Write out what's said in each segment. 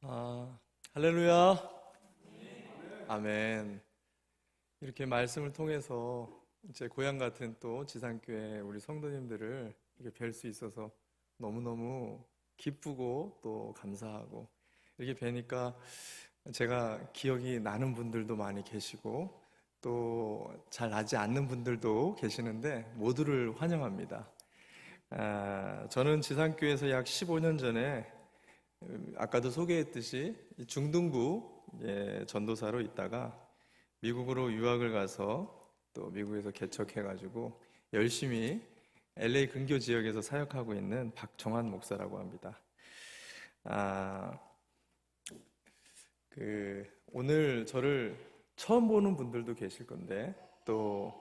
아, 할렐루야. 아멘. 이렇게 말씀을 통해서 제 고향 같은 또 지산교회 우리 성도님들을 이렇게 뵐 수 있어서 너무너무 기쁘고 또 감사하고, 이렇게 뵈니까 제가 기억이 나는 분들도 많이 계시고 또 잘 나지 않는 분들도 계시는데 모두를 환영합니다. 저는 지산교회에서 약 15년 전에 아까도 소개했듯이 중등부 전도사로 있다가 미국으로 유학을 가서 또 미국에서 개척해가지고 열심히 LA 근교 지역에서 사역하고 있는 박정환 목사라고 합니다. 오늘 저를 처음 보는 분들도 계실 건데 또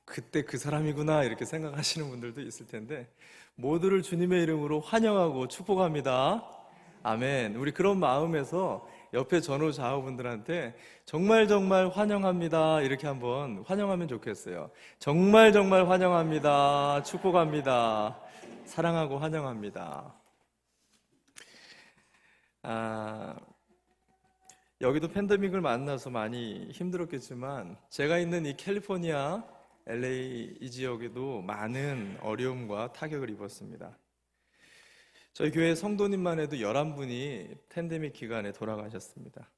그때 그 사람이구나 이렇게 생각하시는 분들도 있을 텐데, 모두를 주님의 이름으로 환영하고 축복합니다. 아멘. 우리 그런 마음에서 옆에 전후 좌우분들한테 정말 정말 환영합니다 이렇게 한번 환영하면 좋겠어요. 정말 정말 환영합니다. 축복합니다. 사랑하고 환영합니다. 여기도 팬데믹을 만나서 많이 힘들었겠지만 제가 있는 이 캘리포니아 LA 이 지역에도 많은 어려움과 타격을 입었습니다. 저희 교회 성도님만 해도 11분이 팬데믹 기간에 돌아가셨습니다.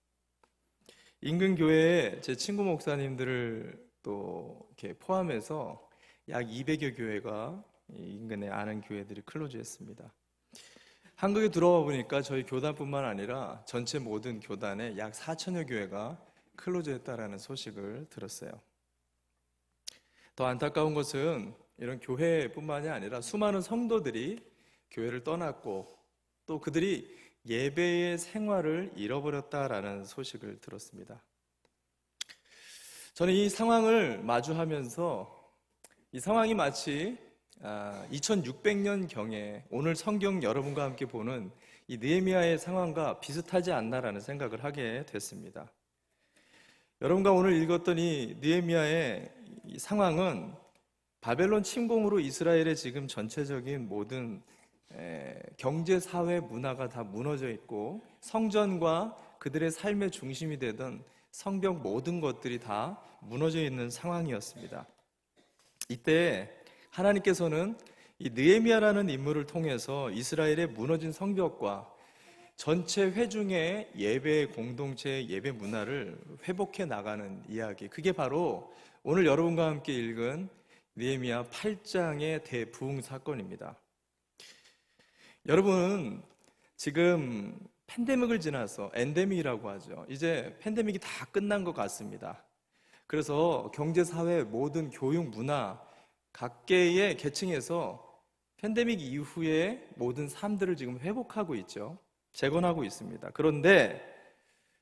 인근 교회에 제 친구 목사님들을 또 이렇게 포함해서 약 200여 교회가 인근에 아는 교회들이 클로즈했습니다. 한국에 들어와 보니까 저희 교단뿐만 아니라 전체 모든 교단에 약 4천여 교회가 클로즈했다라는 소식을 들었어요. 더 안타까운 것은 이런 교회뿐만이 아니라 수많은 성도들이 교회를 떠났고 또 그들이 예배의 생활을 잃어버렸다라는 소식을 들었습니다. 저는 이 상황을 마주하면서 이 상황이 마치 2600년경에 오늘 성경 여러분과 함께 보는 이 느헤미야의 상황과 비슷하지 않나라는 생각을 하게 됐습니다. 여러분과 오늘 읽었던 이 느헤미야의 이 상황은 바벨론 침공으로 이스라엘의 지금 전체적인 모든 경제, 사회, 문화가 다 무너져 있고 성전과 그들의 삶의 중심이 되던 성벽 모든 것들이 다 무너져 있는 상황이었습니다. 이때 하나님께서는 이 느헤미야라는 인물을 통해서 이스라엘의 무너진 성벽과 전체 회중의 예배 공동체의 예배 문화를 회복해 나가는 이야기, 그게 바로 오늘 여러분과 함께 읽은 느헤미야 8장의 대부흥 사건입니다. 여러분, 지금 팬데믹을 지나서 엔데믹이라고 하죠. 이제 팬데믹이 다 끝난 것 같습니다. 그래서 경제, 사회, 모든 교육, 문화 각계의 계층에서 팬데믹 이후에 모든 삶들을 지금 회복하고 있죠. 재건하고 있습니다. 그런데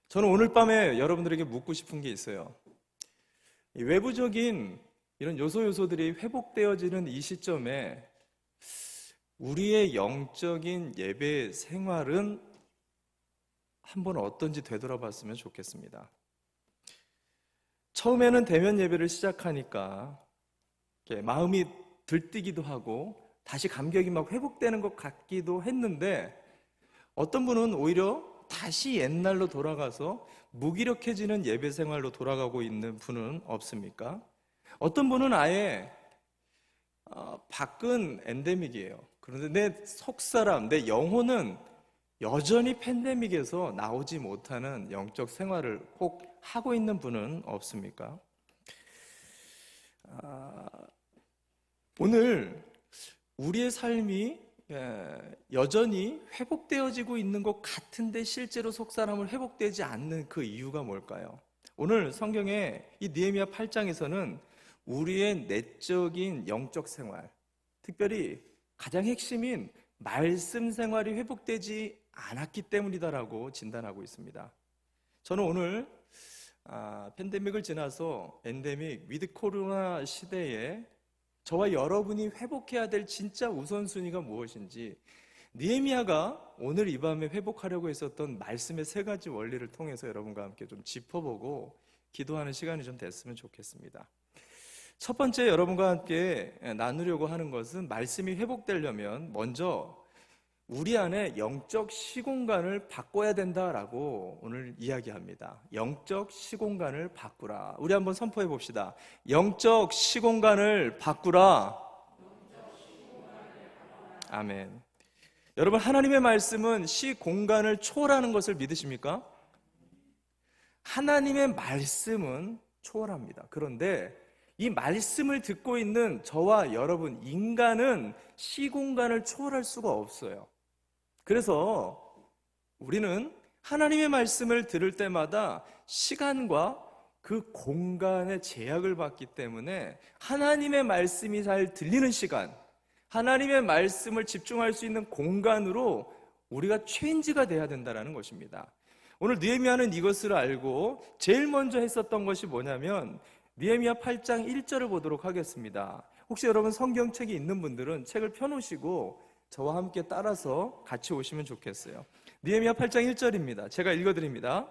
저는 오늘 밤에 여러분들에게 묻고 싶은 게 있어요. 이 외부적인 이런 요소들이 회복되어지는 이 시점에 우리의 영적인 예배 생활은 한번 어떤지 되돌아봤으면 좋겠습니다. 처음에는 대면 예배를 시작하니까 마음이 들뜨기도 하고 다시 감격이 막 회복되는 것 같기도 했는데, 어떤 분은 오히려 다시 옛날로 돌아가서 무기력해지는 예배 생활로 돌아가고 있는 분은 없습니까? 어떤 분은 아예 밖은 엔데믹이에요. 그런데 내 속사람, 내 영혼은 여전히 팬데믹에서 나오지 못하는 영적 생활을 꼭 하고 있는 분은 없습니까? 오늘 우리의 삶이 여전히 회복되어지고 있는 것 같은데 실제로 속사람을 회복되지 않는 그 이유가 뭘까요? 오늘 성경의 이 느헤미야 8장에서는 우리의 내적인 영적 생활, 특별히 가장 핵심인 말씀 생활이 회복되지 않았기 때문이다라고 진단하고 있습니다. 저는 오늘 팬데믹을 지나서 엔데믹, 위드 코로나 시대에 저와 여러분이 회복해야 될 진짜 우선순위가 무엇인지, 느헤미야가 오늘 이 밤에 회복하려고 했었던 말씀의 3가지 원리를 통해서 여러분과 함께 좀 짚어보고 기도하는 시간이 좀 됐으면 좋겠습니다. 첫 번째 여러분과 함께 나누려고 하는 것은, 말씀이 회복되려면 먼저 우리 안에 영적 시공간을 바꿔야 된다라고 오늘 이야기합니다. 영적 시공간을 바꾸라. 우리 한번 선포해 봅시다. 영적 시공간을 바꾸라. 아멘. 여러분, 하나님의 말씀은 시공간을 초월하는 것을 믿으십니까? 하나님의 말씀은 초월합니다. 그런데 이 말씀을 듣고 있는 저와 여러분, 인간은 시공간을 초월할 수가 없어요. 그래서 우리는 하나님의 말씀을 들을 때마다 시간과 그 공간의 제약을 받기 때문에 하나님의 말씀이 잘 들리는 시간, 하나님의 말씀을 집중할 수 있는 공간으로 우리가 체인지가 돼야 된다는 것입니다. 오늘 느헤미야는 이것을 알고 제일 먼저 했었던 것이 뭐냐면 느헤미야 8장 1절을 보도록 하겠습니다. 혹시 여러분 성경책이 있는 분들은 책을 펴놓으시고 저와 함께 따라서 같이 오시면 좋겠어요. 느헤미야 8장 1절입니다. 제가 읽어드립니다.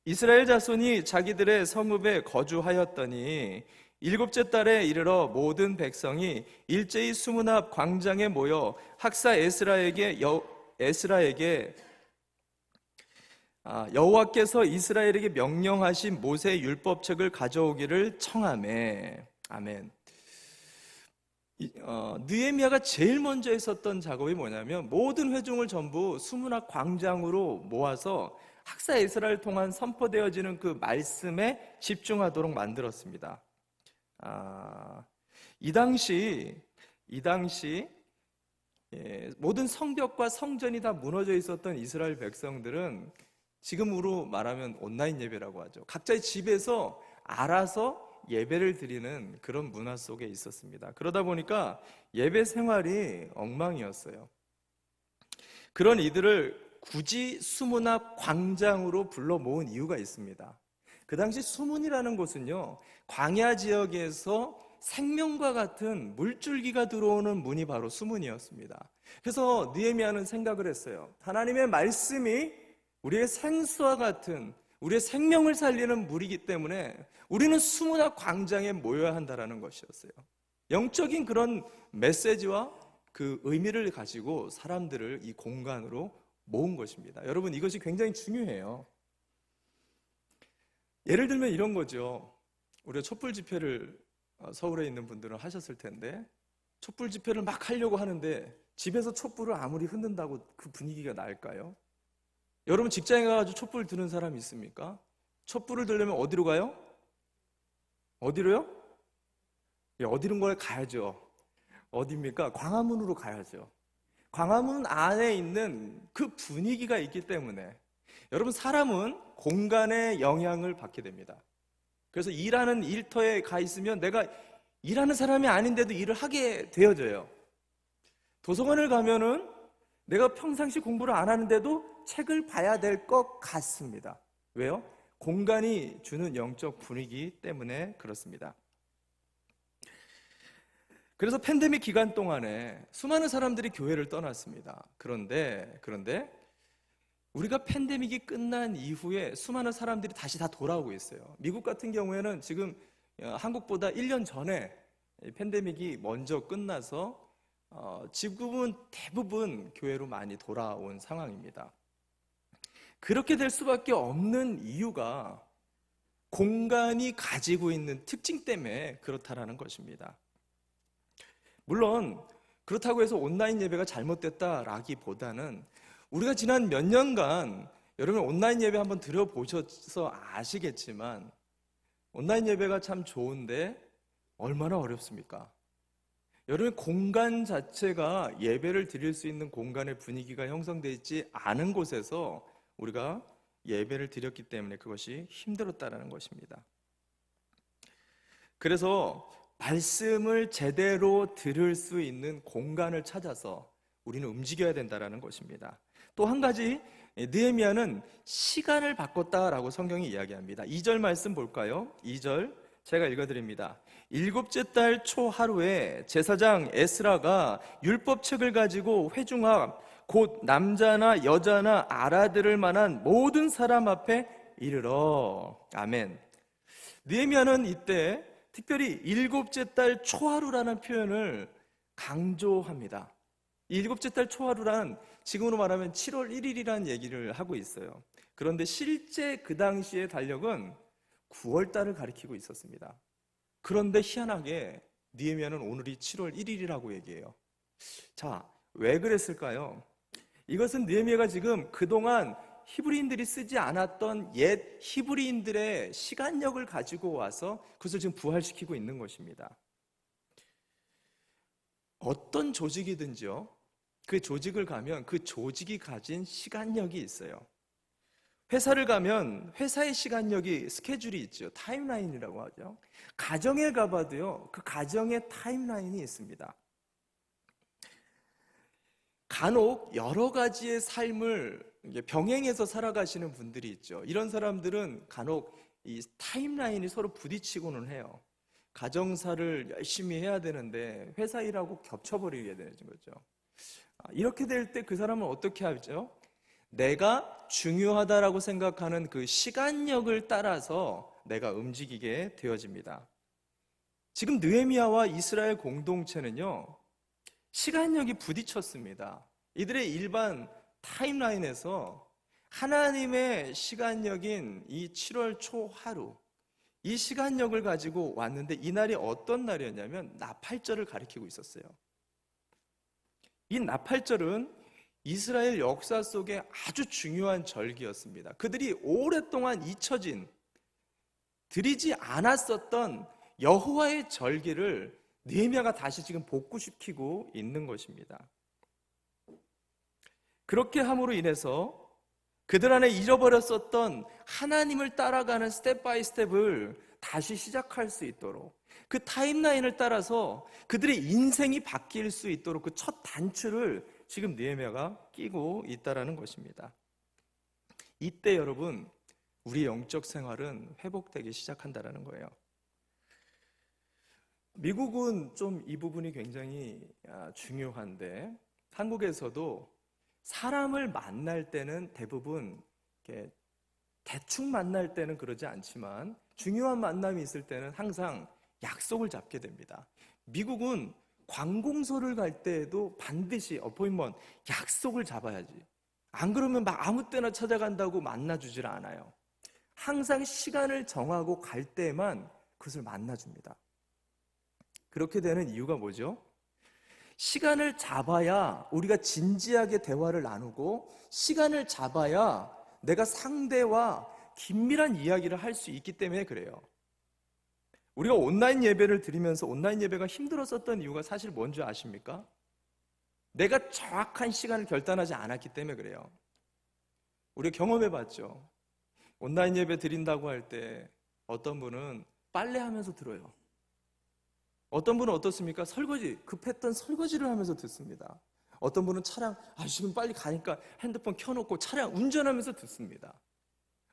이스라엘 자손이 자기들의 성읍에 거주하였더니 일곱째 달에 이르러 모든 백성이 일제히 수문 앞 광장에 모여 학사 에스라에게 여호와께서 이스라엘에게 명령하신 모세 율법책을 가져오기를 청하매. 아멘. 느헤미야가 제일 먼저 했었던 작업이 뭐냐면 모든 회중을 전부 수문 앞 광장으로 모아서 학사 에스라를 통한 선포되어지는 그 말씀에 집중하도록 만들었습니다. 이 당시 모든 성벽과 성전이 다 무너져 있었던 이스라엘 백성들은 지금으로 말하면 온라인 예배라고 하죠. 각자의 집에서 알아서 예배를 드리는 그런 문화 속에 있었습니다. 그러다 보니까 예배 생활이 엉망이었어요. 그런 이들을 굳이 수문 앞 광장으로 불러 모은 이유가 있습니다. 그 당시 수문이라는 곳은요, 광야 지역에서 생명과 같은 물줄기가 들어오는 문이 바로 수문이었습니다. 그래서 느헤미야는 생각을 했어요. 하나님의 말씀이 우리의 생수와 같은 우리의 생명을 살리는 물이기 때문에 우리는 수문 앞 광장에 모여야 한다는 것이었어요. 영적인 그런 메시지와 그 의미를 가지고 사람들을 이 공간으로 모은 것입니다. 여러분, 이것이 굉장히 중요해요. 예를 들면 이런 거죠. 우리가 촛불 집회를 서울에 있는 분들은 하셨을 텐데 촛불 집회를 막 하려고 하는데 집에서 촛불을 아무리 흔든다고 그 분위기가 날까요? 여러분, 직장에 가가지고 촛불 드는 사람 있습니까? 촛불을 들려면 어디로 가요? 어디로요? 어디로 거에 가야죠. 어디입니까? 광화문으로 가야죠. 광화문 안에 있는 그 분위기가 있기 때문에 여러분, 사람은 공간의 영향을 받게 됩니다. 그래서 일하는 일터에 가 있으면 내가 일하는 사람이 아닌데도 일을 하게 되어져요. 도서관을 가면은 내가 평상시 공부를 안 하는데도 책을 봐야 될 것 같습니다. 왜요? 공간이 주는 영적 분위기 때문에 그렇습니다. 그래서 팬데믹 기간 동안에 수많은 사람들이 교회를 떠났습니다. 그런데 우리가 팬데믹이 끝난 이후에 수많은 사람들이 다시 다 돌아오고 있어요. 미국 같은 경우에는 지금 한국보다 1년 전에 팬데믹이 먼저 끝나서 지금은 대부분 교회로 많이 돌아온 상황입니다. 그렇게 될 수밖에 없는 이유가 공간이 가지고 있는 특징 때문에 그렇다라는 것입니다. 물론 그렇다고 해서 온라인 예배가 잘못됐다라기보다는 우리가 지난 몇 년간 여러분 온라인 예배 한번 들어보셔서 아시겠지만 온라인 예배가 참 좋은데 얼마나 어렵습니까? 여러분, 공간 자체가 예배를 드릴 수 있는 공간의 분위기가 형성되어 있지 않은 곳에서 우리가 예배를 드렸기 때문에 그것이 힘들었다는 것입니다. 그래서 말씀을 제대로 들을 수 있는 공간을 찾아서 우리는 움직여야 된다는 것입니다. 또 한 가지, 느헤미야는 시간을 바꿨다라고 성경이 이야기합니다. 2절 말씀 볼까요? 2절 제가 읽어드립니다. 일곱째 달 초하루에 제사장 에스라가 율법책을 가지고 회중 앞 곧 남자나 여자나 알아들을 만한 모든 사람 앞에 이르러. 아멘. 느헤미야는 이때 특별히 일곱째 달 초하루라는 표현을 강조합니다. 이 일곱째 달 초하루란 지금으로 말하면 7월 1일이라는 얘기를 하고 있어요. 그런데 실제 그 당시의 달력은 9월 달을 가리키고 있었습니다. 그런데 희한하게 느헤미야는 오늘이 7월 1일이라고 얘기해요. 자, 왜 그랬을까요? 이것은 느헤미야가 지금 그동안 히브리인들이 쓰지 않았던 옛 히브리인들의 시간력을 가지고 와서 그것을 지금 부활시키고 있는 것입니다. 어떤 조직이든지요, 그 조직을 가면 그 조직이 가진 시간력이 있어요. 회사를 가면 회사의 시간력이 스케줄이 있죠. 타임라인이라고 하죠. 가정에 가봐도요, 그 가정의 타임라인이 있습니다. 간혹 여러 가지의 삶을 병행해서 살아가시는 분들이 있죠. 이런 사람들은 간혹 이 타임라인이 서로 부딪히고는 해요. 가정사를 열심히 해야 되는데 회사 일하고 겹쳐버리게 되는 거죠. 이렇게 될 때 그 사람은 어떻게 하죠? 내가 중요하다라고 생각하는 그 시간력을 따라서 내가 움직이게 되어집니다. 지금 느헤미야와 이스라엘 공동체는요, 시간력이 부딪혔습니다. 이들의 일반 타임라인에서 하나님의 시간력인 이 7월 초 하루, 이 시간력을 가지고 왔는데 이날이 어떤 날이었냐면 나팔절을 가리키고 있었어요. 이 나팔절은 이스라엘 역사 속에 아주 중요한 절기였습니다. 그들이 오랫동안 잊혀진, 드리지 않았었던 여호와의 절기를 느헤미야가 다시 지금 복구시키고 있는 것입니다. 그렇게 함으로 인해서 그들 안에 잃어버렸었던 하나님을 따라가는 스텝 바이 스텝을 다시 시작할 수 있도록, 그 타임라인을 따라서 그들의 인생이 바뀔 수 있도록 그 첫 단추를 지금 느헤미야가 끼고 있다라는 것입니다. 이때 여러분, 우리의 영적 생활은 회복되기 시작한다라는 거예요. 미국은 좀 이 부분이 굉장히 중요한데, 한국에서도 사람을 만날 때는 대부분 이렇게 대충 만날 때는 그러지 않지만 중요한 만남이 있을 때는 항상 약속을 잡게 됩니다. 미국은 관공서를 갈 때에도 반드시 어포인먼트, 약속을 잡아야지. 안 그러면 막 아무 때나 찾아간다고 만나주질 않아요. 항상 시간을 정하고 갈 때만 그것을 만나줍니다. 그렇게 되는 이유가 뭐죠? 시간을 잡아야 우리가 진지하게 대화를 나누고, 시간을 잡아야 내가 상대와 긴밀한 이야기를 할 수 있기 때문에 그래요. 우리가 온라인 예배를 드리면서 온라인 예배가 힘들었었던 이유가 사실 뭔지 아십니까? 내가 정확한 시간을 결단하지 않았기 때문에 그래요. 우리가 경험해봤죠. 온라인 예배 드린다고 할 때 어떤 분은 빨래하면서 들어요. 어떤 분은 어떻습니까? 설거지, 급했던 설거지를 하면서 듣습니다. 어떤 분은 차량, 지금 빨리 가니까 핸드폰 켜놓고 차량 운전하면서 듣습니다.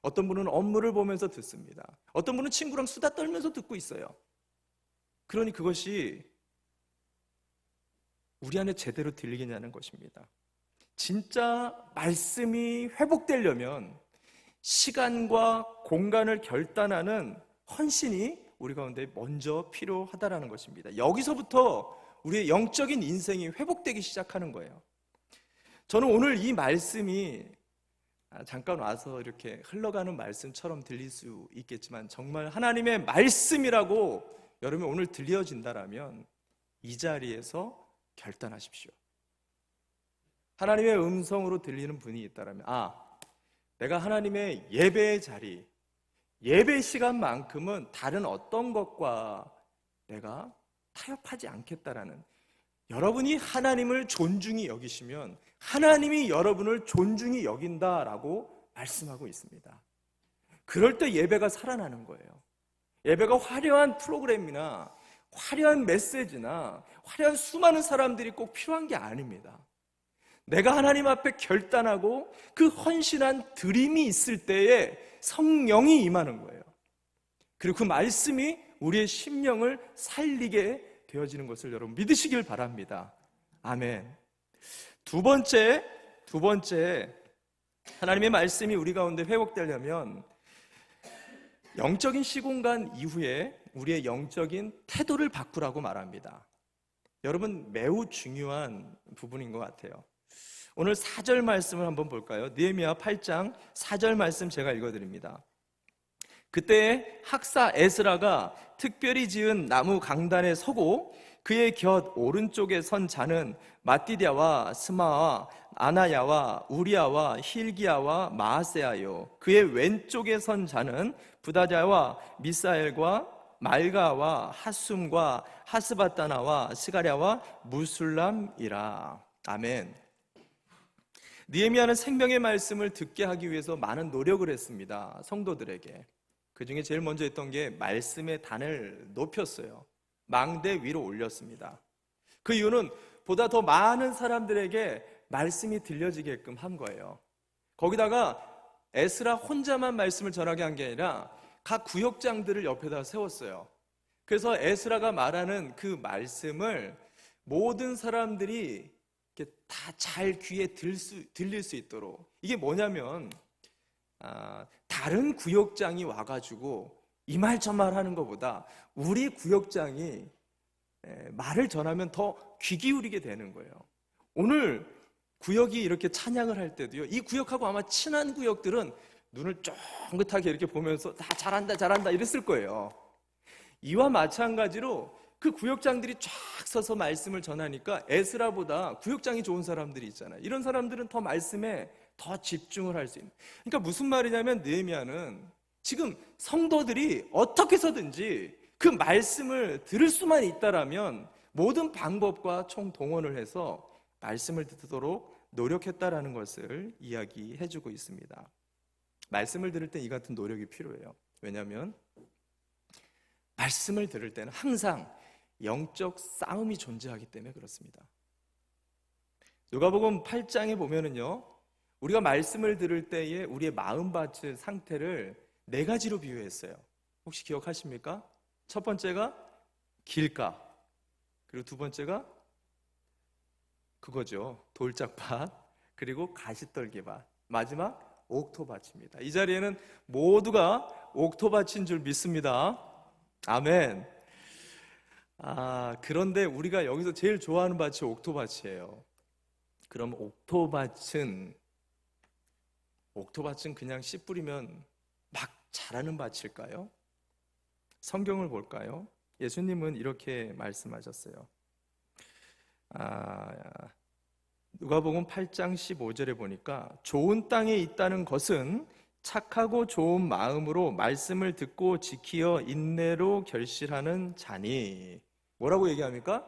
어떤 분은 업무를 보면서 듣습니다. 어떤 분은 친구랑 수다 떨면서 듣고 있어요. 그러니 그것이 우리 안에 제대로 들리겠냐는 것입니다. 진짜 말씀이 회복되려면 시간과 공간을 결단하는 헌신이 우리 가운데 먼저 필요하다라는 것입니다. 여기서부터 우리의 영적인 인생이 회복되기 시작하는 거예요. 저는 오늘 이 말씀이 잠깐 와서 이렇게 흘러가는 말씀처럼 들릴 수 있겠지만 정말 하나님의 말씀이라고 여러분이 오늘 들려진다라면 이 자리에서 결단하십시오. 하나님의 음성으로 들리는 분이 있다라면 내가 하나님의 예배의 자리, 예배 시간만큼은 다른 어떤 것과 내가 타협하지 않겠다라는, 여러분이 하나님을 존중히 여기시면 하나님이 여러분을 존중히 여긴다라고 말씀하고 있습니다. 그럴 때 예배가 살아나는 거예요. 예배가 화려한 프로그램이나 화려한 메시지나 화려한 수많은 사람들이 꼭 필요한 게 아닙니다. 내가 하나님 앞에 결단하고 그 헌신한 드림이 있을 때에 성령이 임하는 거예요. 그리고 그 말씀이 우리의 심령을 살리게 되어지는 것을 여러분 믿으시길 바랍니다. 아멘. 두 번째, 하나님의 말씀이 우리 가운데 회복되려면 영적인 시공간 이후에 우리의 영적인 태도를 바꾸라고 말합니다. 여러분, 매우 중요한 부분인 것 같아요. 오늘 4절 말씀을 한번 볼까요? 느헤미야 8장 4절 말씀 제가 읽어드립니다. 그때 학사 에스라가 특별히 지은 나무 강단에 서고 그의 곁 오른쪽에 선 자는 마띠디아와 스마와 아나야와 우리아와 힐기야와 마아세야요, 그의 왼쪽에 선 자는 부다자와 미사엘과 말가와 하숨과 하스바다나와 스가랴와 무술람이라. 아멘. 느헤미야는 생명의 말씀을 듣게 하기 위해서 많은 노력을 했습니다. 성도들에게. 그 중에 제일 먼저 했던 게 말씀의 단을 높였어요. 망대 위로 올렸습니다. 그 이유는 보다 더 많은 사람들에게 말씀이 들려지게끔 한 거예요. 거기다가 에스라 혼자만 말씀을 전하게 한 게 아니라 각 구역장들을 옆에다 세웠어요. 그래서 에스라가 말하는 그 말씀을 모든 사람들이 다 잘 귀에 들릴 수 있도록, 이게 뭐냐면 다른 구역장이 와가지고 이 말 저 말 하는 것보다 우리 구역장이 말을 전하면 더 귀 기울이게 되는 거예요. 오늘 구역이 이렇게 찬양을 할 때도요, 이 구역하고 아마 친한 구역들은 눈을 쫑긋하게 이렇게 보면서 다 잘한다 잘한다 이랬을 거예요. 이와 마찬가지로 그 구역장들이 쫙 서서 말씀을 전하니까 에스라보다 구역장이 좋은 사람들이 있잖아요. 이런 사람들은 더 말씀에 더 집중을 할 수 있는. 그러니까 무슨 말이냐면 느헤미야는 지금 성도들이 어떻게 해서든지 그 말씀을 들을 수만 있다라면 모든 방법과 총동원을 해서 말씀을 듣도록 노력했다라는 것을 이야기해주고 있습니다. 말씀을 들을 때 이 같은 노력이 필요해요. 왜냐하면 말씀을 들을 때는 항상 영적 싸움이 존재하기 때문에 그렇습니다. 누가복음 8장에 보면은요, 우리가 말씀을 들을 때에 우리의 마음밭의 상태를 4가지로 비유했어요. 혹시 기억하십니까? 첫 번째가 길가, 그리고 두 번째가 그거죠, 돌짝밭, 그리고 가시떨기밭, 마지막 옥토밭입니다. 이 자리에는 모두가 옥토밭인 줄 믿습니다. 아멘. 그런데 우리가 여기서 제일 좋아하는 밭이 옥토밭이에요. 그럼 옥토밭은 그냥 씨 뿌리면 막 자라는 밭일까요? 성경을 볼까요? 예수님은 이렇게 말씀하셨어요. 누가복음 8장 15절에 보니까 좋은 땅에 있다는 것은 착하고 좋은 마음으로 말씀을 듣고 지키어 인내로 결실하는 자니. 뭐라고 얘기합니까?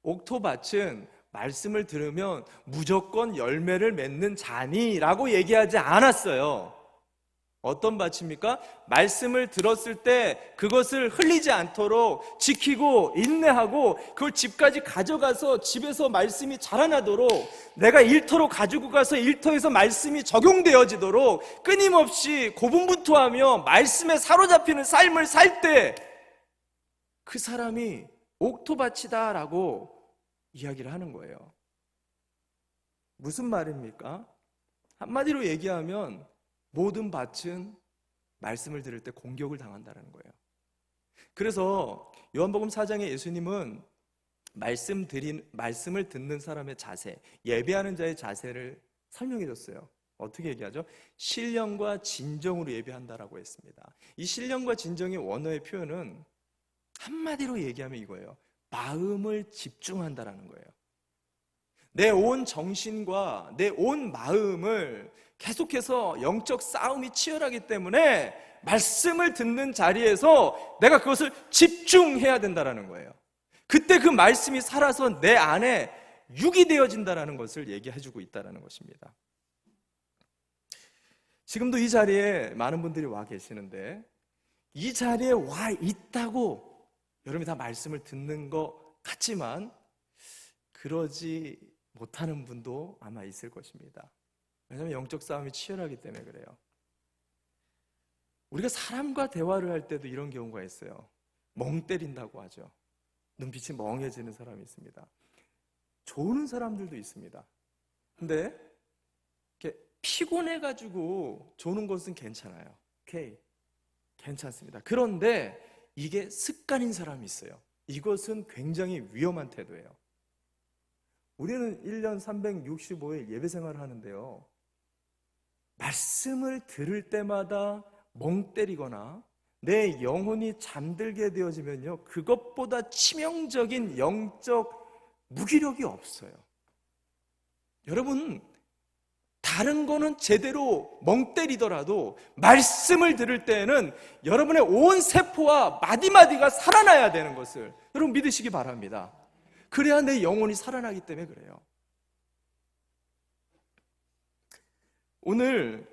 옥토밭은 말씀을 들으면 무조건 열매를 맺는 자니라고 얘기하지 않았어요. 어떤 밭입니까? 말씀을 들었을 때 그것을 흘리지 않도록 지키고 인내하고 그걸 집까지 가져가서 집에서 말씀이 자라나도록, 내가 일터로 가지고 가서 일터에서 말씀이 적용되어지도록 끊임없이 고분분투하며 말씀에 사로잡히는 삶을 살 때 그 사람이 옥토밭이다라고 이야기를 하는 거예요. 무슨 말입니까? 한마디로 얘기하면 모든 밭은 말씀을 들을 때 공격을 당한다는 거예요. 그래서 요한복음 4장에 예수님은 말씀을 듣는 사람의 자세, 예배하는 자의 자세를 설명해 줬어요. 어떻게 얘기하죠? 신령과 진정으로 예배한다라고 했습니다. 이 신령과 진정의 원어의 표현은 한마디로 얘기하면 이거예요. 마음을 집중한다라는 거예요. 내 온 정신과 내 온 마음을 계속해서 영적 싸움이 치열하기 때문에 말씀을 듣는 자리에서 내가 그것을 집중해야 된다는 거예요. 그때 그 말씀이 살아서 내 안에 육이 되어진다는 것을 얘기해주고 있다는 것입니다. 지금도 이 자리에 많은 분들이 와 계시는데, 이 자리에 와 있다고 여러분이 다 말씀을 듣는 것 같지만 그러지 못하는 분도 아마 있을 것입니다. 왜냐하면 영적 싸움이 치열하기 때문에 그래요. 우리가 사람과 대화를 할 때도 이런 경우가 있어요. 멍 때린다고 하죠. 눈빛이 멍해지는 사람이 있습니다. 조는 사람들도 있습니다. 근데 이렇게 피곤해가지고 조는 것은 괜찮아요. 오케이, 괜찮습니다. 그런데 이게 습관인 사람이 있어요. 이것은 굉장히 위험한 태도예요. 우리는 1년 365일 예배 생활을 하는데요, 말씀을 들을 때마다 멍 때리거나 내 영혼이 잠들게 되어지면요, 그것보다 치명적인 영적 무기력이 없어요. 여러분, 다른 거는 제대로 멍 때리더라도 말씀을 들을 때에는 여러분의 온 세포와 마디마디가 살아나야 되는 것을 여러분 믿으시기 바랍니다. 그래야 내 영혼이 살아나기 때문에 그래요. 오늘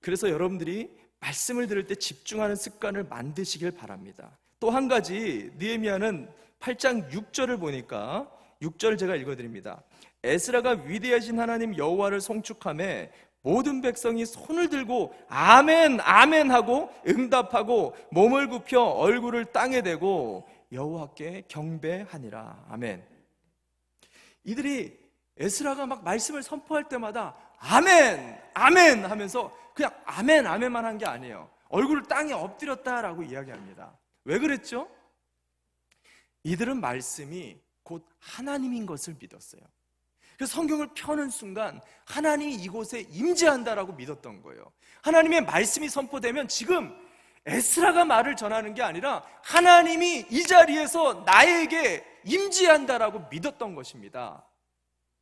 그래서 여러분들이 말씀을 들을 때 집중하는 습관을 만드시길 바랍니다. 또 한 가지, 느헤미야는 8장 6절을 보니까 6절 제가 읽어드립니다. 에스라가 위대하신 하나님 여호와를 송축하며 모든 백성이 손을 들고 아멘 아멘 하고 응답하고 몸을 굽혀 얼굴을 땅에 대고 여호와께 경배하니라. 아멘. 이들이 에스라가 막 말씀을 선포할 때마다 아멘 아멘 하면서 그냥 아멘 아멘만 한 게 아니에요. 얼굴을 땅에 엎드렸다라고 이야기합니다. 왜 그랬죠? 이들은 말씀이 곧 하나님인 것을 믿었어요. 그래서 성경을 펴는 순간 하나님이 이곳에 임재한다라고 믿었던 거예요. 하나님의 말씀이 선포되면 지금 에스라가 말을 전하는 게 아니라 하나님이 이 자리에서 나에게 임재한다라고 믿었던 것입니다.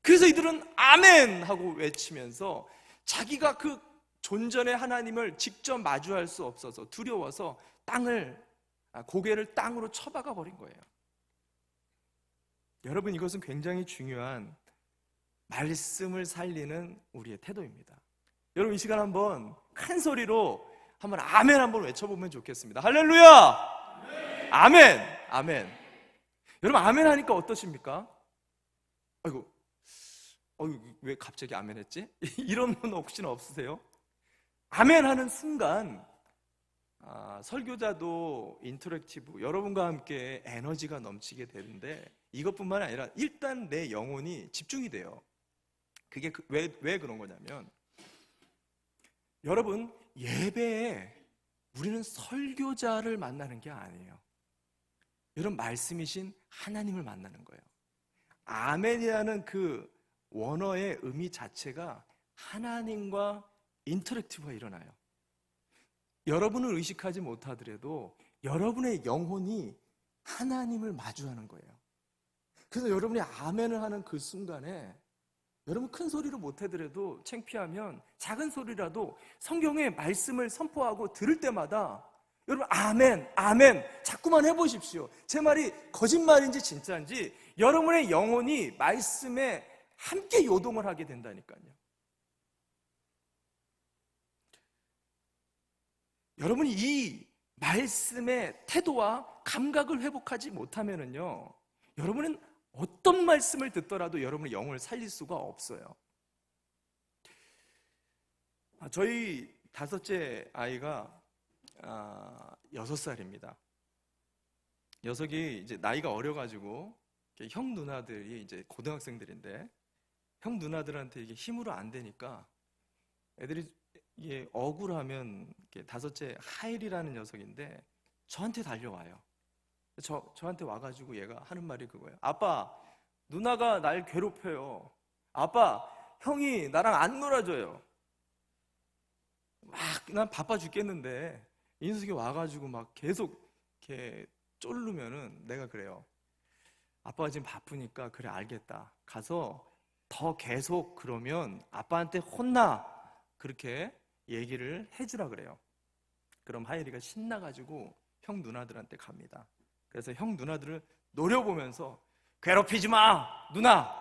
그래서 이들은 아멘 하고 외치면서 자기가 그 존전의 하나님을 직접 마주할 수 없어서 두려워서 고개를 땅으로 쳐박아 버린 거예요. 여러분, 이것은 굉장히 중요한 말씀을 살리는 우리의 태도입니다. 여러분, 이 시간 한번 큰 소리로 한번 아멘 한번 외쳐보면 좋겠습니다. 할렐루야! 아멘! 아멘! 여러분, 아멘 하니까 어떠십니까? 아이고, 왜 갑자기 아멘 했지? 이런 분 혹시나 없으세요? 아멘 하는 순간 설교자도 인터랙티브, 여러분과 함께 에너지가 넘치게 되는데 이것뿐만 아니라 일단 내 영혼이 집중이 돼요. 그게 왜 그런 거냐면, 여러분, 예배에 우리는 설교자를 만나는 게 아니에요. 여러분, 말씀이신 하나님을 만나는 거예요. 아멘이라는 그 원어의 의미 자체가 하나님과 인터랙티브가 일어나요. 여러분을 의식하지 못하더라도 여러분의 영혼이 하나님을 마주하는 거예요. 그래서 여러분이 아멘을 하는 그 순간에 여러분 큰 소리로 못하더라도 창피하면 작은 소리라도 성경의 말씀을 선포하고 들을 때마다 여러분 아멘, 아멘 자꾸만 해보십시오. 제 말이 거짓말인지 진짜인지 여러분의 영혼이 말씀에 함께 요동을 하게 된다니까요. 여러분이 이 말씀의 태도와 감각을 회복하지 못하면은요, 여러분은 어떤 말씀을 듣더라도 여러분의 영혼을 살릴 수가 없어요. 저희 다섯째 아이가 6살입니다. 녀석이 이제 나이가 어려가지고 형 누나들이 이제 고등학생들인데 형 누나들한테 이게 힘으로 안 되니까 애들이 이게 억울하면 다섯째 하일이라는 녀석인데 저한테 달려와요. 저한테 와가지고 얘가 하는 말이 그거예요. 아빠, 누나가 날 괴롭혀요. 아빠, 형이 나랑 안 놀아줘요. 막 난 바빠 죽겠는데 인숙이 와가지고 막 계속 이렇게 쫄르면은 내가 그래요. 아빠가 지금 바쁘니까 그래 알겠다. 가서 더 계속 그러면 아빠한테 혼나. 그렇게 얘기를 해주라 그래요. 그럼 하일이가 신나가지고 형 누나들한테 갑니다. 그래서 형 누나들을 노려보면서 괴롭히지 마 누나,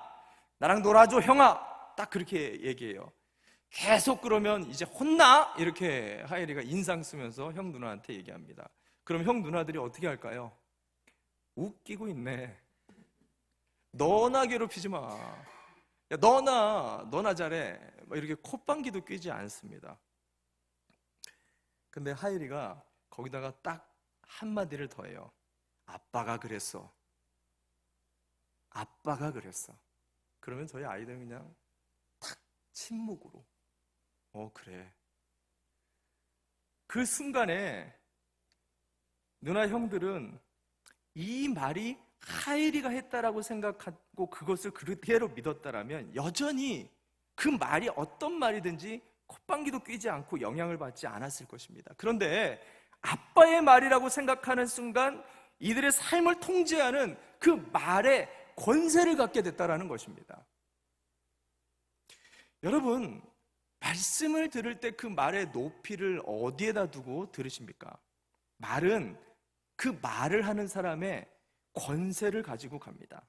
나랑 놀아줘 형아, 딱 그렇게 얘기해요. 계속 그러면 이제 혼나? 이렇게 하일이가 인상 쓰면서 형 누나한테 얘기합니다. 그럼 형 누나들이 어떻게 할까요? 웃기고 있네. 너나 괴롭히지 마. 야, 너나 잘해. 이렇게 콧방귀도 뀌지 않습니다. 근데 하일이가 거기다가 딱 한마디를 더해요. 아빠가 그랬어. 아빠가 그랬어. 그러면 저희 아이들은 그냥 탁 침묵으로 그래. 그 순간에 누나 형들은 이 말이 하일이가 했다라고 생각하고 그것을 그대로 믿었다라면 여전히 그 말이 어떤 말이든지 콧방귀도 뀌지 않고 영향을 받지 않았을 것입니다. 그런데 아빠의 말이라고 생각하는 순간 이들의 삶을 통제하는 그 말에 권세를 갖게 됐다라는 것입니다. 여러분, 말씀을 들을 때 그 말의 높이를 어디에다 두고 들으십니까? 말은 그 말을 하는 사람의 권세를 가지고 갑니다.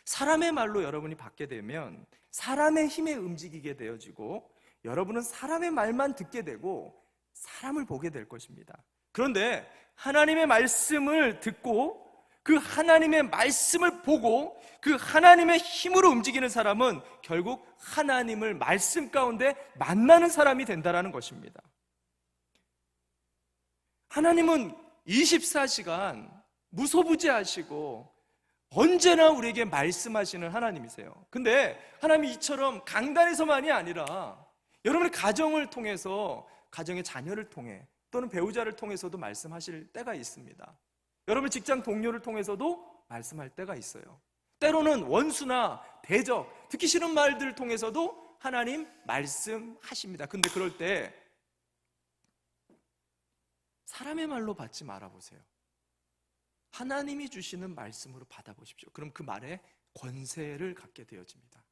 사람의 말로 여러분이 받게 되면 사람의 힘에 움직이게 되어지고 여러분은 사람의 말만 듣게 되고 사람을 보게 될 것입니다. 그런데 하나님의 말씀을 듣고 그 하나님의 말씀을 보고 그 하나님의 힘으로 움직이는 사람은 결국 하나님을 말씀 가운데 만나는 사람이 된다는 것입니다. 하나님은 24시간 무소부지하시고 언제나 우리에게 말씀하시는 하나님이세요. 근데 하나님이 이처럼 강단에서만이 아니라 여러분의 가정을 통해서, 가정의 자녀를 통해 또는 배우자를 통해서도 말씀하실 때가 있습니다. 여러분 직장 동료를 통해서도 말씀할 때가 있어요. 때로는 원수나 대적, 듣기 싫은 말들을 통해서도 하나님 말씀하십니다. 근데 그럴 때 사람의 말로 받지 말아보세요. 하나님이 주시는 말씀으로 받아보십시오. 그럼 그 말에 권세를 갖게 되어집니다.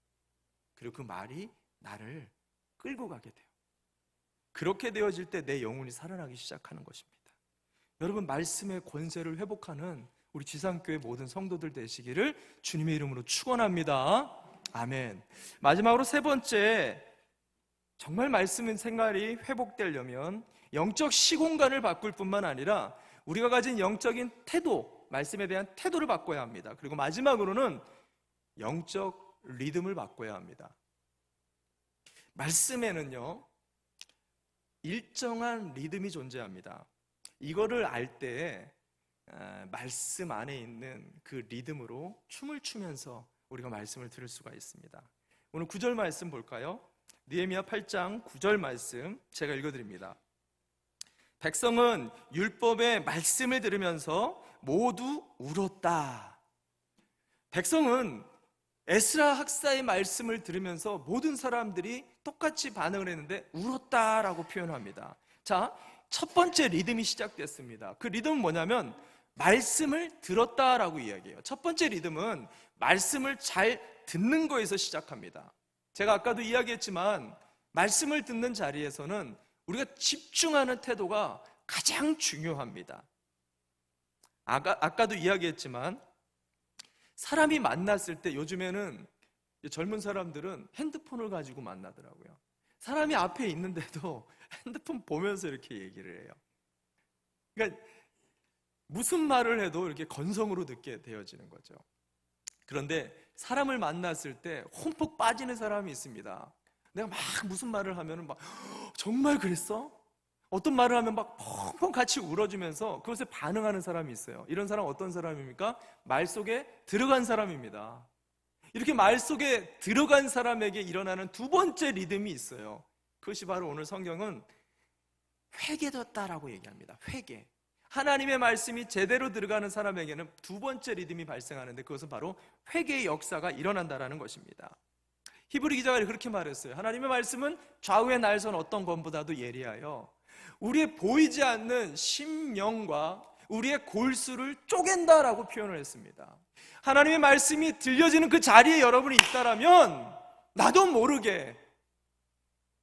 그리고 그 말이 나를 끌고 가게 돼요. 그렇게 되어질 때 내 영혼이 살아나기 시작하는 것입니다. 여러분, 말씀의 권세를 회복하는 우리 지상교회 모든 성도들 되시기를 주님의 이름으로 축원합니다. 아멘. 마지막으로 세 번째, 정말 말씀의 생활이 회복되려면 영적 시공간을 바꿀 뿐만 아니라 우리가 가진 영적인 태도, 말씀에 대한 태도를 바꿔야 합니다. 그리고 마지막으로는 영적 리듬을 바꿔야 합니다. 말씀에는요, 일정한 리듬이 존재합니다. 이거를 알 때 말씀 안에 있는 그 리듬으로 춤을 추면서 우리가 말씀을 들을 수가 있습니다. 오늘 9절 말씀 볼까요? 느헤미야 8장 9절 말씀 제가 읽어드립니다. 백성은 율법의 말씀을 들으면서 모두 울었다. 백성은 에스라 학사의 말씀을 들으면서 모든 사람들이 똑같이 반응을 했는데 울었다라고 표현합니다. 자, 첫 번째 리듬이 시작됐습니다. 그 리듬은 뭐냐면 말씀을 들었다라고 이야기해요. 첫 번째 리듬은 말씀을 잘 듣는 거에서 시작합니다. 제가 아까도 이야기했지만 말씀을 듣는 자리에서는 우리가 집중하는 태도가 가장 중요합니다. 아까도 이야기했지만 사람이 만났을 때 요즘에는 젊은 사람들은 핸드폰을 가지고 만나더라고요. 사람이 앞에 있는데도 핸드폰 보면서 이렇게 얘기를 해요. 그러니까 무슨 말을 해도 이렇게 건성으로 듣게 되어지는 거죠. 그런데 사람을 만났을 때 홈폭 빠지는 사람이 있습니다. 내가 막 무슨 말을 하면은 막 정말 그랬어? 어떤 말을 하면 막 펑펑 같이 울어주면서 그것에 반응하는 사람이 있어요. 이런 사람 어떤 사람입니까? 말 속에 들어간 사람입니다. 이렇게 말 속에 들어간 사람에게 일어나는 두 번째 리듬이 있어요. 그것이 바로 오늘 성경은 회개됐다라고 얘기합니다. 회개. 하나님의 말씀이 제대로 들어가는 사람에게는 두 번째 리듬이 발생하는데 그것은 바로 회개의 역사가 일어난다라는 것입니다. 히브리 기자가 그렇게 말했어요. 하나님의 말씀은 좌우의 날선 어떤 검보다도 예리하여 우리의 보이지 않는 심령과 우리의 골수를 쪼갠다라고 표현을 했습니다. 하나님의 말씀이 들려지는 그 자리에 여러분이 있다라면 나도 모르게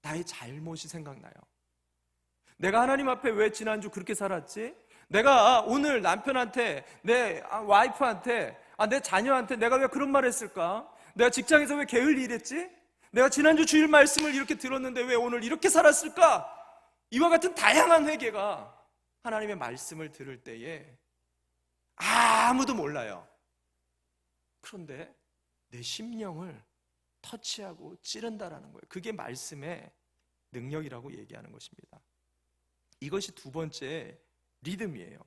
나의 잘못이 생각나요. 내가 하나님 앞에 왜 지난주 그렇게 살았지? 내가 오늘 남편한테, 내 와이프한테, 내 자녀한테 내가 왜 그런 말을 했을까? 내가 직장에서 왜 게을리 일했지? 내가 지난주 주일 말씀을 이렇게 들었는데 왜 오늘 이렇게 살았을까? 이와 같은 다양한 회개가 하나님의 말씀을 들을 때에 아무도 몰라요. 그런데 내 심령을 터치하고 찌른다라는 거예요. 그게 말씀의 능력이라고 얘기하는 것입니다. 이것이 두 번째 리듬이에요.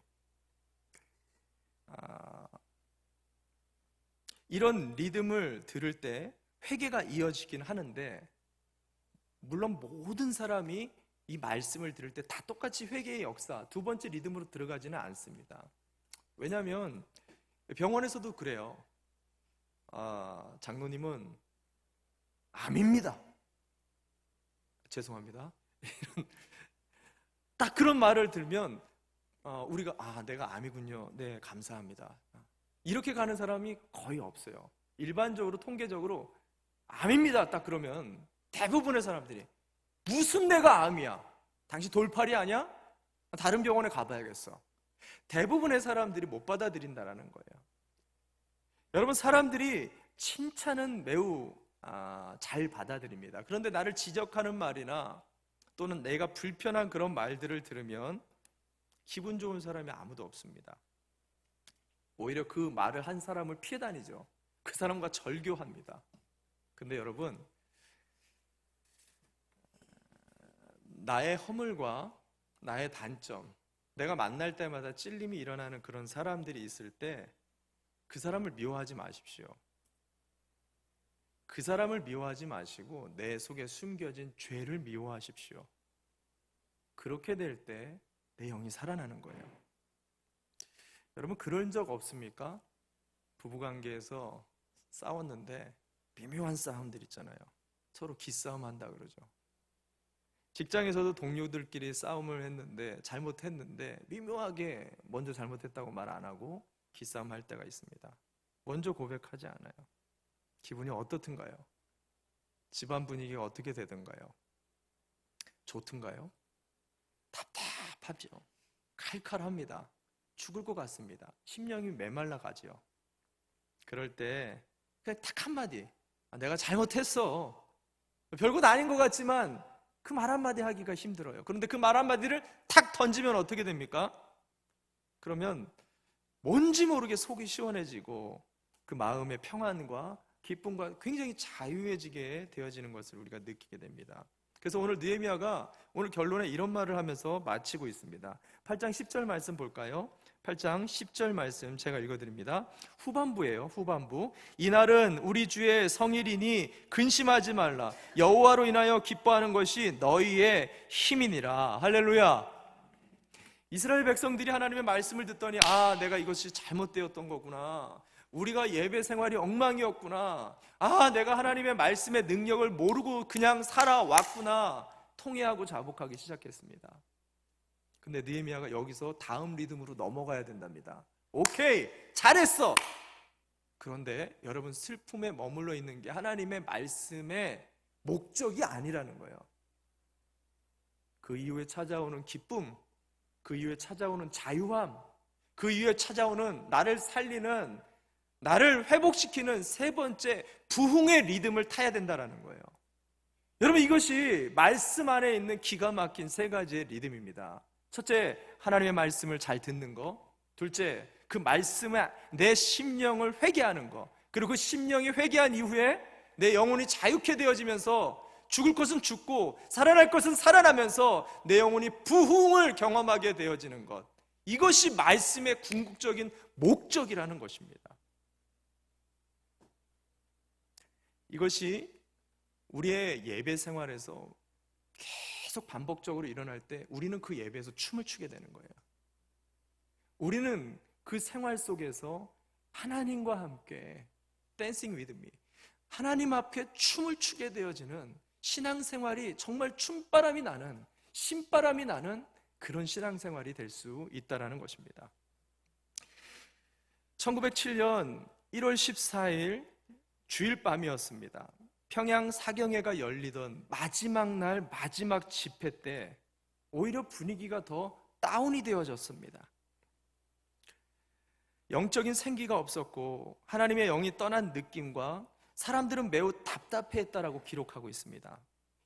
이런 리듬을 들을 때 회개가 이어지긴 하는데 물론 모든 사람이 이 말씀을 들을 때 다 똑같이 회개의 역사, 두 번째 리듬으로 들어가지는 않습니다. 왜냐하면 병원에서도 그래요. 장로님은 암입니다. 죄송합니다. 딱 그런 말을 들면 우리가 내가 암이군요. 네, 감사합니다. 이렇게 가는 사람이 거의 없어요. 일반적으로 통계적으로 암입니다. 딱 그러면 대부분의 사람들이 무슨 내가 암이야? 당신 돌팔이 아니야? 다른 병원에 가봐야겠어. 대부분의 사람들이 못 받아들인다라는 거예요. 여러분, 사람들이 칭찬은 매우 잘 받아들입니다. 그런데 나를 지적하는 말이나 또는 내가 불편한 그런 말들을 들으면 기분 좋은 사람이 아무도 없습니다. 오히려 그 말을 한 사람을 피해 다니죠. 그 사람과 절교합니다. 근데 여러분, 나의 허물과 나의 단점, 내가 만날 때마다 찔림이 일어나는 그런 사람들이 있을 때 그 사람을 미워하지 마십시오. 그 사람을 미워하지 마시고 내 속에 숨겨진 죄를 미워하십시오. 그렇게 될 때 내 영이 살아나는 거예요. 여러분, 그런 적 없습니까? 부부관계에서 싸웠는데 미묘한 싸움들 있잖아요. 서로 기싸움 한다 그러죠. 직장에서도 동료들끼리 싸움을 했는데 잘못했는데 미묘하게 먼저 잘못했다고 말 안 하고 기싸움 할 때가 있습니다. 먼저 고백하지 않아요. 기분이 어떻든가요? 집안 분위기가 어떻게 되든가요? 좋든가요? 답답하죠. 칼칼합니다. 죽을 것 같습니다. 심령이 메말라 가죠. 그럴 때 그냥 딱 한마디, 내가 잘못했어. 별것 아닌 것 같지만 그 말 한마디 하기가 힘들어요. 그런데 그 말 한마디를 탁 던지면 어떻게 됩니까? 그러면 뭔지 모르게 속이 시원해지고 그 마음의 평안과 기쁨과 굉장히 자유해지게 되어지는 것을 우리가 느끼게 됩니다. 그래서 오늘 느헤미야가 오늘 결론에 이런 말을 하면서 마치고 있습니다. 8장 10절 말씀 볼까요? 8장 10절 말씀 제가 읽어드립니다. 후반부예요. 후반부. 이날은 우리 주의 성일이니 근심하지 말라. 여호와로 인하여 기뻐하는 것이 너희의 힘이니라. 할렐루야. 이스라엘 백성들이 하나님의 말씀을 듣더니 내가 이것이 잘못되었던 거구나. 우리가 예배 생활이 엉망이었구나. 내가 하나님의 말씀의 능력을 모르고 그냥 살아왔구나. 통회하고 자복하기 시작했습니다. 근데 느헤미야가 여기서 다음 리듬으로 넘어가야 된답니다. 오케이, 잘했어. 그런데 여러분, 슬픔에 머물러 있는 게 하나님의 말씀의 목적이 아니라는 거예요. 그 이후에 찾아오는 기쁨, 그 이후에 찾아오는 자유함, 그 이후에 찾아오는 나를 살리는, 나를 회복시키는 세 번째 부흥의 리듬을 타야 된다는 거예요. 여러분, 이것이 말씀 안에 있는 기가 막힌 세 가지의 리듬입니다. 첫째, 하나님의 말씀을 잘 듣는 거. 둘째, 그 말씀에 내 심령을 회개하는 거. 그리고 그 심령이 회개한 이후에 내 영혼이 자유케 되어지면서 죽을 것은 죽고 살아날 것은 살아나면서 내 영혼이 부흥을 경험하게 되어지는 것. 이것이 말씀의 궁극적인 목적이라는 것입니다. 이것이 우리의 예배 생활에서 계속 반복적으로 일어날 때 우리는 그 예배에서 춤을 추게 되는 거예요. 우리는 그 생활 속에서 하나님과 함께 댄싱 위드 미, 하나님 앞에 춤을 추게 되어지는 신앙생활이 정말 춤바람이 나는, 신바람이 나는 그런 신앙생활이 될 수 있다는 것입니다. 1907년 1월 14일 주일 밤이었습니다. 평양 사경회가 열리던 마지막 날 마지막 집회 때 오히려 분위기가 더 다운이 되어졌습니다. 영적인 생기가 없었고 하나님의 영이 떠난 느낌과 사람들은 매우 답답해했다라고 기록하고 있습니다.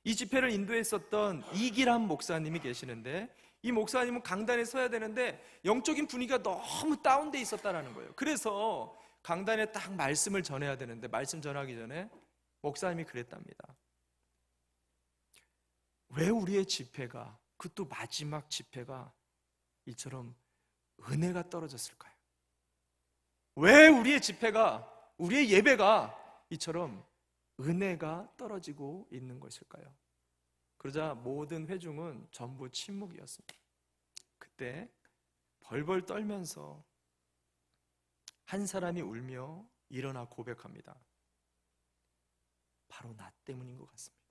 이 집회를 인도했었던 이기람 목사님이 계시는데 이 목사님은 강단에 서야 되는데 영적인 분위기가 너무 다운돼 있었다는 거예요. 그래서 강단에 딱 말씀을 전해야 되는데 말씀 전하기 전에 목사님이 그랬답니다. 왜 우리의 집회가, 그것도 마지막 집회가 이처럼 은혜가 떨어졌을까요? 왜 우리의 집회가, 우리의 예배가 이처럼 은혜가 떨어지고 있는 것일까요? 그러자 모든 회중은 전부 침묵이었습니다. 그때 벌벌 떨면서 한 사람이 울며 일어나 고백합니다. 바로 나 때문인 것 같습니다.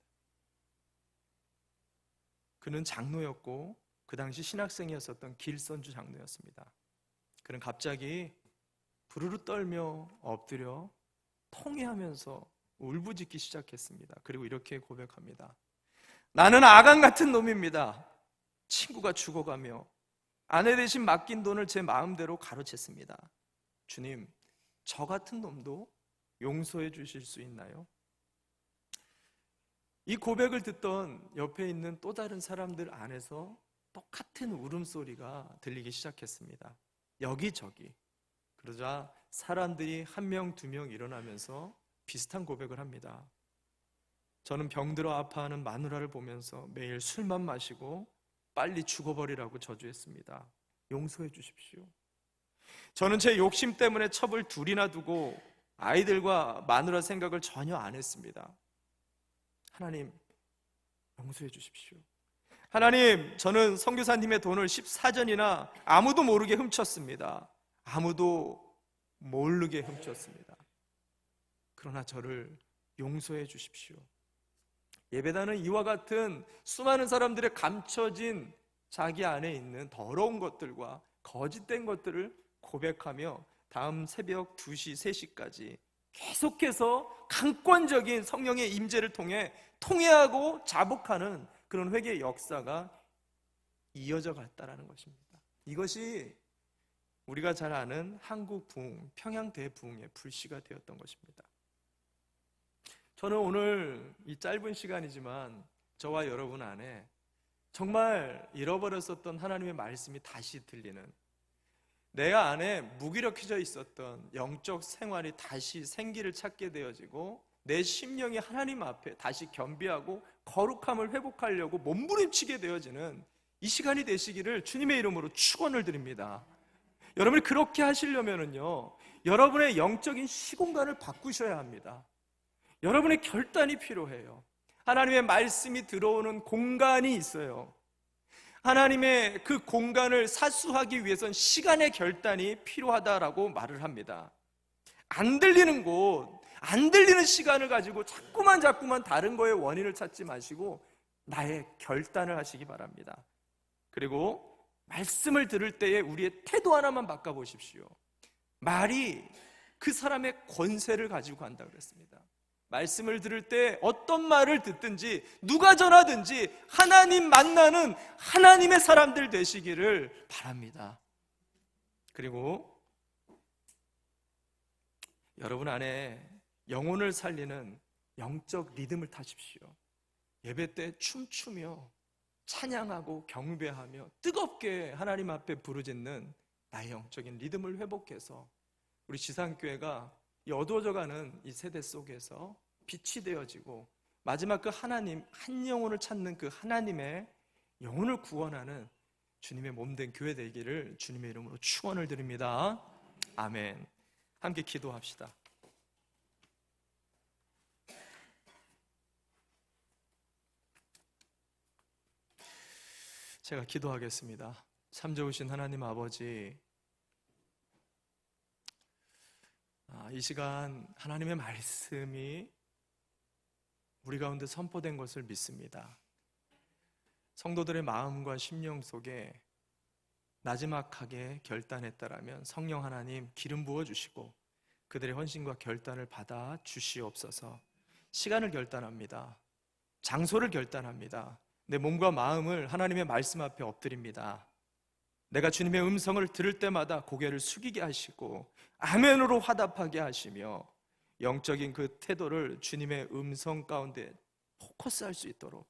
그는 장로였고 그 당시 신학생이었었던 길선주 장로였습니다. 그는 갑자기 부르르 떨며 엎드려 통회하면서 울부짖기 시작했습니다. 그리고 이렇게 고백합니다. 나는 아간 같은 놈입니다. 친구가 죽어가며 아내 대신 맡긴 돈을 제 마음대로 가로챘습니다. 주님, 저 같은 놈도 용서해 주실 수 있나요? 이 고백을 듣던 옆에 있는 또 다른 사람들 안에서 똑같은 울음소리가 들리기 시작했습니다. 여기저기. 그러자 사람들이 한 명, 두 명 일어나면서 비슷한 고백을 합니다. 저는 병들어 아파하는 마누라를 보면서 매일 술만 마시고 빨리 죽어버리라고 저주했습니다. 용서해 주십시오. 저는 제 욕심 때문에 첩을 둘이나 두고 아이들과 마누라 생각을 전혀 안 했습니다. 하나님, 용서해 주십시오. 하나님, 저는 선교사님의 돈을 14전이나 아무도 모르게 훔쳤습니다. 아무도 모르게 훔쳤습니다. 그러나 저를 용서해 주십시오. 예배단은 이와 같은 수많은 사람들의 감춰진 자기 안에 있는 더러운 것들과 거짓된 것들을 고백하며 다음 새벽 2시, 3시까지 계속해서 강권적인 성령의 임재를 통해 통회하고 자복하는 그런 회개의 역사가 이어져 갔다라는 것입니다. 이것이 우리가 잘 아는 한국 부흥, 평양 대부흥의 불씨가 되었던 것입니다. 저는 오늘 이 짧은 시간이지만 저와 여러분 안에 정말 잃어버렸었던 하나님의 말씀이 다시 들리는, 내가 안에 무기력해져 있었던 영적 생활이 다시 생기를 찾게 되어지고 내 심령이 하나님 앞에 다시 겸비하고 거룩함을 회복하려고 몸부림치게 되어지는 이 시간이 되시기를 주님의 이름으로 축원을 드립니다. 여러분이 그렇게 하시려면요, 여러분의 영적인 시공간을 바꾸셔야 합니다. 여러분의 결단이 필요해요. 하나님의 말씀이 들어오는 공간이 있어요. 하나님의 그 공간을 사수하기 위해선 시간의 결단이 필요하다라고 말을 합니다. 안 들리는 곳, 안 들리는 시간을 가지고 자꾸만 다른 거에 원인을 찾지 마시고 나의 결단을 하시기 바랍니다. 그리고 말씀을 들을 때에 우리의 태도 하나만 바꿔보십시오. 말이 그 사람의 권세를 가지고 간다고 그랬습니다. 말씀을 들을 때 어떤 말을 듣든지 누가 전하든지 하나님 만나는 하나님의 사람들 되시기를 바랍니다. 그리고 여러분 안에 영혼을 살리는 영적 리듬을 타십시오. 예배 때 춤추며 찬양하고 경배하며 뜨겁게 하나님 앞에 부르짖는 나의 영적인 리듬을 회복해서 우리 지상교회가 이 어두워져가는 이 세대 속에서 빛이 되어지고 마지막 그 하나님, 한 영혼을 찾는 그 하나님의 영혼을 구원하는 주님의 몸된 교회 되기를 주님의 이름으로 축원을 드립니다. 아멘. 함께 기도합시다. 제가 기도하겠습니다. 참 좋으신 하나님 아버지, 이 시간 하나님의 말씀이 우리 가운데 선포된 것을 믿습니다. 성도들의 마음과 심령 속에 나지막하게 결단했다라면 성령 하나님 기름 부어주시고 그들의 헌신과 결단을 받아 주시옵소서. 시간을 결단합니다. 장소를 결단합니다. 내 몸과 마음을 하나님의 말씀 앞에 엎드립니다. 내가 주님의 음성을 들을 때마다 고개를 숙이게 하시고 아멘으로 화답하게 하시며 영적인 그 태도를 주님의 음성 가운데 포커스할 수 있도록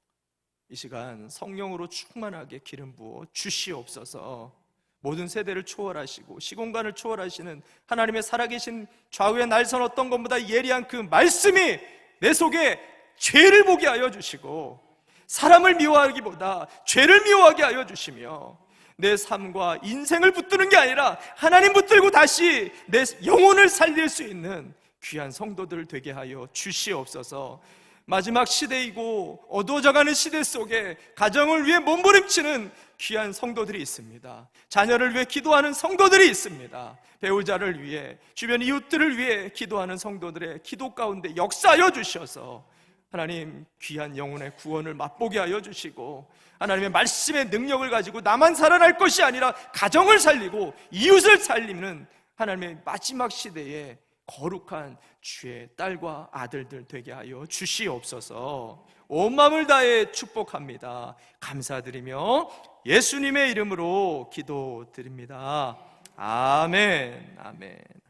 이 시간 성령으로 충만하게 기름 부어 주시옵소서. 모든 세대를 초월하시고 시공간을 초월하시는 하나님의 살아계신 좌우의 날선 어떤 것보다 예리한 그 말씀이 내 속에 죄를 보게 하여 주시고 사람을 미워하기보다 죄를 미워하게 하여 주시며 내 삶과 인생을 붙드는 게 아니라 하나님 붙들고 다시 내 영혼을 살릴 수 있는 귀한 성도들 되게 하여 주시옵소서. 마지막 시대이고 어두워져가는 시대 속에 가정을 위해 몸부림치는 귀한 성도들이 있습니다. 자녀를 위해 기도하는 성도들이 있습니다. 배우자를 위해, 주변 이웃들을 위해 기도하는 성도들의 기도 가운데 역사하여 주셔서 하나님 귀한 영혼의 구원을 맛보게 하여 주시고, 하나님의 말씀의 능력을 가지고 나만 살아날 것이 아니라 가정을 살리고 이웃을 살리는 하나님의 마지막 시대에 거룩한 주의 딸과 아들들 되게 하여 주시옵소서. 온 마음을 다해 축복합니다. 감사드리며 예수님의 이름으로 기도드립니다. 아멘. 아멘.